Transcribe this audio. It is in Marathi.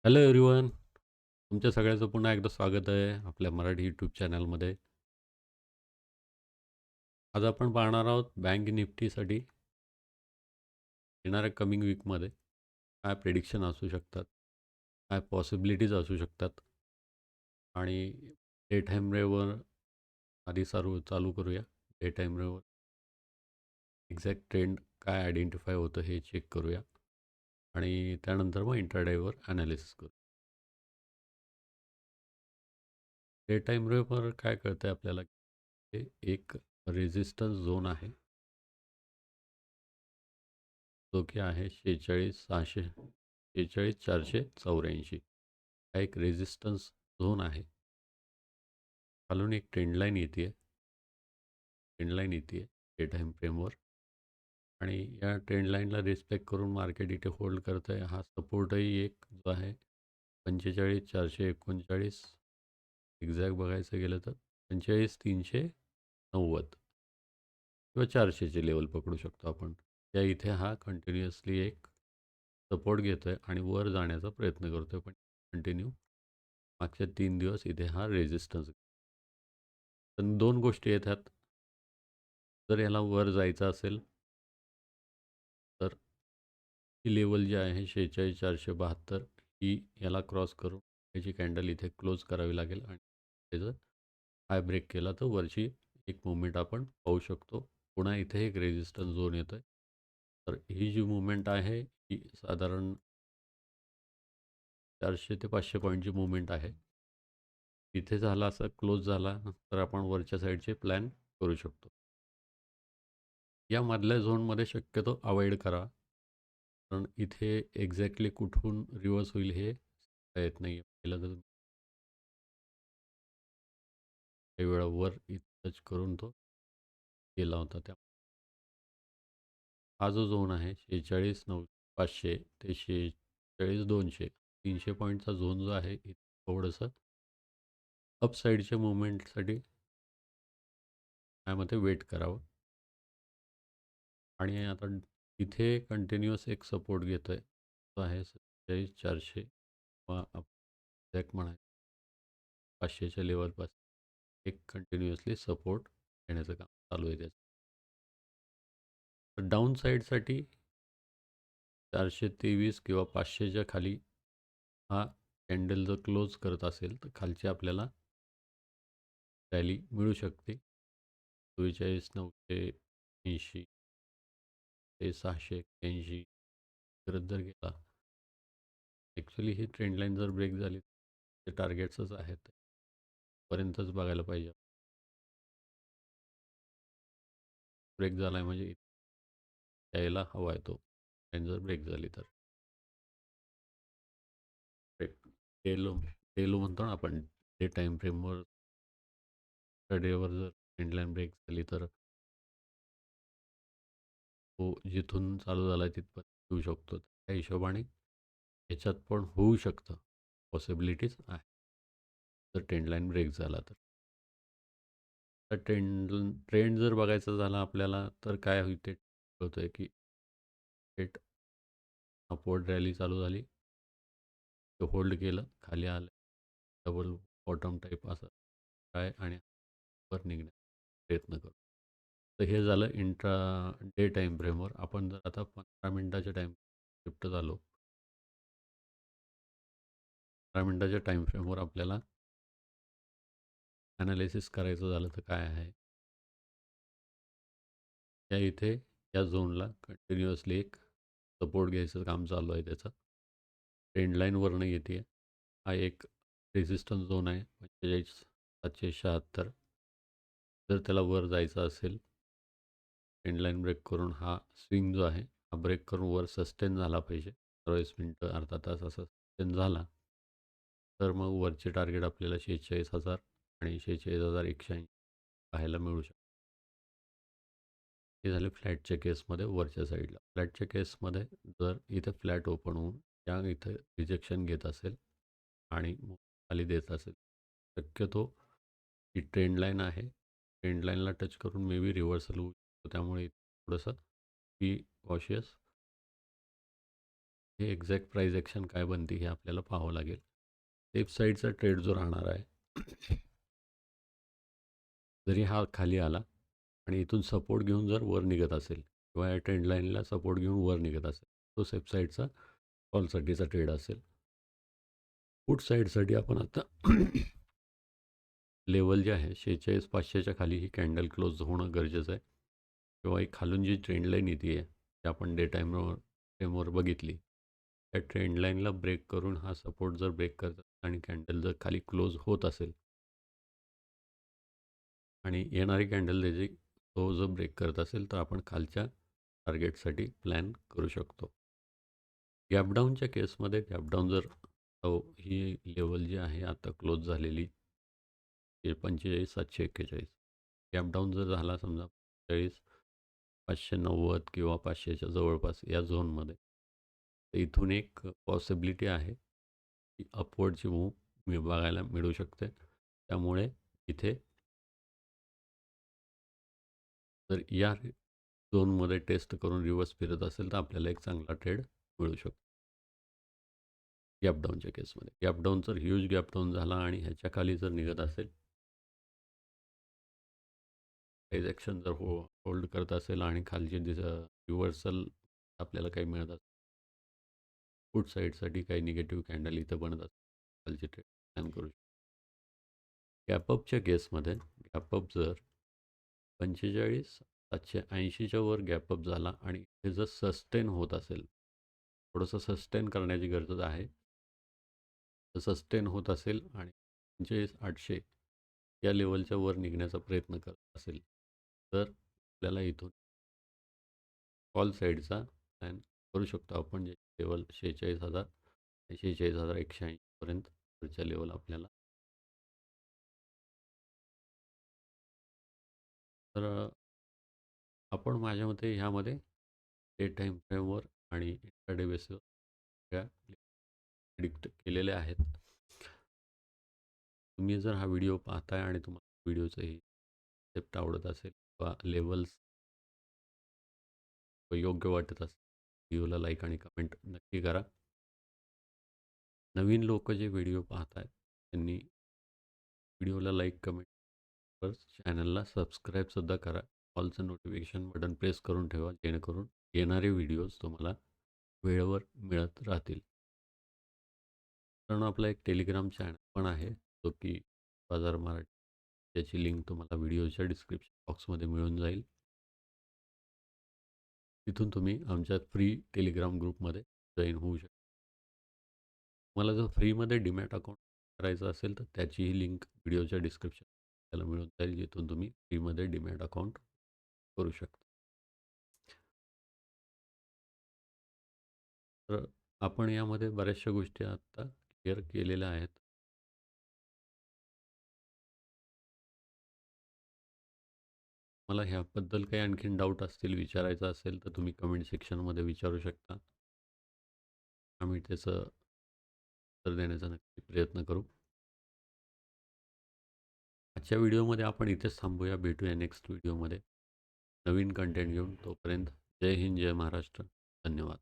Hello everyone. तुमच्या सगळ्याचं पुन्हा एकदा स्वागत आहे आपल्या मराठी यूट्यूब चॅनलमध्ये. आज आपण पाहणार आहोत बँक निफ्टीसाठी येणाऱ्या कमिंग वीकमध्ये काय प्रेडिक्शन असू शकतात, काय पॉसिबिलिटीज असू शकतात आणि डे टाईम रेवर आधी चालू करूया. डे टाईम रेवर एक्झॅक्ट ट्रेंड काय आयडेंटिफाय होतं हे चेक करूया आणि त्यानंतर मग इंट्राडेवर ॲनालिसिस करू. डे टाईम रेवर काय कळतं आहे आपल्याला, हे एक रेझिस्टन्स झोन आहे जो की आहे 46,600 46,484. हा एक रेझिस्टन्स झोन आहे. खालून एक ट्रेंड लाईन येते डे टाईम फ्रेमवर आणि या ट्रेंड लाईनला रिस्पेक्ट करून मार्केट इथे होल्ड करतं आहे. हा सपोर्टही एक जो आहे 45,439, एक्झॅक्ट बघायचं गेलं तर 45,390 किंवा 400चे लेवल पकडू शकतो आपण. त्या इथे हा कंटिन्युअसली एक सपोर्ट घेतो आहे आणि वर जाण्याचा प्रयत्न करतो आहे, पण कंटिन्यू मागच्या 3 दिवस इथे हा रेझिस्टन्स. पण दोन गोष्टी येतात. जर याला वर जायचं असेल तर ही लेवल जी आहे 46,472 ही याला क्रॉस करून याची कॅन्डल इथे क्लोज करावी लागेल आणि त्याचं हाय ब्रेक केला तर वरची एक मुवमेंट आपण पाहू शकतो. पुन्हा इथे एक रेझिस्टन्स झोन येतो आहे. तर ही जी मुवमेंट आहे ही साधारण 400 ते 500 पॉईंटची मुवमेंट आहे. इथे झाला असा क्लोज झाला तर आपण वरच्या साईडचे प्लॅन करू शकतो. या मधल्या झोनमध्ये शक्यतो अवॉइड करा, कारण इथे एक्झॅक्टली कुठून रिव्हर्स होईल हे सांगता येत नाही. पहिला जर काही वेळा वर टच करून तो गेला होता. त्या हा जो झोन आहे 46,500 ते 46,200 300 पॉईंटचा झोन जो आहे इथे थोडंसं अपसाईडच्या मुवमेंटसाठी त्यामध्ये वेट करावं. आणि आता इथे कंटिन्युअस एक सपोर्ट घेतो आहे, तो आहे 47,400 किंवा एक्झॅक्ट म्हणायचं 500च्या लेवलपासून एक कंटिन्युअसली सपोर्ट घेण्याचं काम चालू आहे त्याचं. तर डाऊन साईडसाठी 423 किंवा 500च्या खाली हा कॅन्डल जर क्लोज करत असेल तर खालची आपल्याला रॅली मिळू शकते. 44,980 ते 681 करत जर गेला. ॲक्च्युली ही ट्रेंड लाईन जर ब्रेक झाली ते टार्गेट्सच आहेत, पर्यंतच बघायला पाहिजे. ब्रेक झाला आहे म्हणजे यायला हवा आहे तो, लाईन जर ब्रेक झाली तर. ब्रेक डेलो डेलो म्हणतो ना आपण, डे टाईम फ्रेमवर डेवर जर ट्रेंड लाईन ब्रेक झाली तर तो जिथून चालू झाला आहे तिथपर्यंत येऊ शकतो. त्या हिशोबाने ह्याच्यात पण होऊ शकतं, पॉसिबिलिटीज आहे जर ट्रेंड लाईन ब्रेक झाला तर. तर ट्रेंड जर बघायचा झाला आपल्याला तर काय होईल ते होतं आहे की थेट अपवर्ड रॅली चालू झाली, ते होल्ड केलं, खाली आलं, डबल बॉटम टाईप असं काय आणि वर निघण्याचा प्रयत्न करू. तर हे झालं डे टाईम फ्रेमवर. आपण जर आता 15 मिनटाच्या टाईम शिफ्ट झालो, 15 मिनटाच्या टाईम फ्रेमवर आपल्याला ॲनालिसिस करायचं झालं तर काय आहे, या इथे या झोनला कंटिन्युअसली एक सपोर्ट घ्यायचं काम चालू आहे त्याचं. ट्रेंड लाईनवरनं येते. हा एक रेझिस्टन्स झोन आहे 45,776. जर त्याला वर जायचं असेल, ट्रेंड लाईन ब्रेक करून हा स्विंग जो आहे हा ब्रेक करून वर सस्टेन झाला पाहिजे. 40 मिनटं अर्धा तास असा सस्टेन झाला तर मग वरचे टार्गेट आपल्याला 46,000 आणि 46,180 पाहायला मिळू शकतं. हे झाले फ्लॅटच्या केसमध्ये वरच्या साईडला. फ्लॅटच्या केसमध्ये जर इथं फ्लॅट ओपन होऊन या इथं रिजेक्शन घेत असेल आणि मग खाली देत असेल, शक्यतो ही ट्रेंड लाईन आहे, ट्रेंड लाईनला टच करून मे बी रिव्हर्सल होऊ शकतो. त्यामुळे थोडंसं बी कॉशियस. हे एक्झॅक्ट प्राईज ॲक्शन काय बनते हे आपल्याला पाहावं लागेल. सेफ साईडचा ट्रेड जो राहणार आहे, जरी हा खाली आला आणि इथून सपोर्ट घेऊन जर वर निघत असेल किंवा या ट्रेंड लाईनला सपोर्ट घेऊन वर निघत असेल, तो सेफ साईडचा कॉलसाठीचा ट्रेड असेल. पुट साईडसाठी आपण आता लेवल जे आहे 46,500च्या खाली ही कॅन्डल क्लोज होणं गरजेचं आहे. किंवा एक खालून जी ट्रेंड लाईन येते आहे ती आपण टाईमवर बघितली. त्या ट्रेंड लाईनला ब्रेक करून हा सपोर्ट जर ब्रेक करत आणि कॅन्डल जर खाली क्लोज होत असेल आणि येणारी कॅन्डल त्याची तो जर ब्रेक करत असेल तर आपण खालच्या टार्गेटसाठी प्लॅन करू शकतो. गॅपडाऊनच्या केसमध्ये गॅपडाऊन जर ही लेवल जी आहे आता क्लोज झालेली 45,741 गॅपडाऊन जर झाला समजा 45,590 किंवा 500च्या जवळपास या झोनमध्ये, तर इथून एक पॉसिबिलिटी आहे की अपवर्डची मूव्ह बघायला मिळू शकते. त्यामुळे इथे जर या झोनमध्ये टेस्ट करून रिव्हर्स फिरत असेल तर आपल्याला एक चांगला ट्रेड मिळू शकतो. गॅपडाऊनच्या केसमध्ये गॅपडाऊन जर ह्यूज गॅपडाऊन झाला आणि ह्याच्या खाली जर निघत असेल, प्राईज ॲक्शन जर होल्ड करत असेल आणि खालची रिव्हर्सल आपल्याला काही मिळत असेल, पुट साईडसाठी काही निगेटिव्ह कॅन्डल इथं बनत असेल, खालची ट्रेड प्लॅन करू शकतो. गॅपअपच्या केसमध्ये गॅपअप जर 45,780च्या वर गॅपअप झाला आणि हे जर सस्टेन होत असेल, थोडंसं सस्टेन करण्याची गरज आहे. तर सस्टेन होत असेल आणि 45,800 या लेवलच्या वर निघण्याचा प्रयत्न करत असेल तर आपल्याला इथून कॉल साईडचा प्लॅन करू शकतो आपण, जे लेवल 46,000 46,180पर्यंत वरच्या लेवल आपल्याला. तर आपण माझ्या मते ह्यामध्ये डे टाईम फ्रेमवर आणि इंट्राडे बेसिसवर त्या प्रिडिक्ट केलेल्या आहेत. तुम्ही जर हा व्हिडिओ पाहताय आणि तुम्हाला व्हिडिओचं हे कन्सेप्ट आवडत असेल किंवा लेवल्स योग्य वाटत असेल, व्हिडिओला लाईक आणि कमेंट नक्की करा. नवीन लोक जे व्हिडिओ पाहत आहेत त्यांनी व्हिडिओला लाईक कमेंट चॅनलला सबस्क्राईबसुद्धा करा. ऑलचं नोटिफिकेशन बटन प्रेस करून ठेवा, जेणेकरून येणारे व्हिडिओज तुम्हाला वेळेवर मिळत राहतील. कारण आपला एक टेलिग्राम चॅनल पण आहे, जो की बाजार मराठी, त्याची लिंक तुम्हाला व्हिडिओच्या डिस्क्रिप्शन बॉक्समध्ये मिळून जाईल. तिथून तुम्ही आमच्या फ्री टेलिग्राम ग्रुपमध्ये जॉईन होऊ शकता. मला जर फ्रीमध्ये डीमॅट अकाउंट करायचं असेल तर त्याचीही लिंक व्हिडिओच्या डिस्क्रिप्शन त्याला मिळून जाईल, जिथून तुम्ही फ्रीमध्ये डीमॅट अकाउंट करू शकता. तर आपण यामध्ये बऱ्याचशा गोष्टी आत्ता क्लिअर केलेल्या आहेत. मला ह्याबद्दल काही आणखीन डाऊट असतील, विचारायचं असेल तर तुम्ही कमेंट सेक्शनमध्ये विचारू शकता. आम्ही त्याचं उत्तर देण्याचा नक्की प्रयत्न करू. आजच्या व्हिडिओमध्ये आपण इथेच थांबूया. भेटूया नेक्स्ट व्हिडिओमध्ये नवीन कंटेंट घेऊन. तोपर्यंत जय हिंद, जय महाराष्ट्र. धन्यवाद.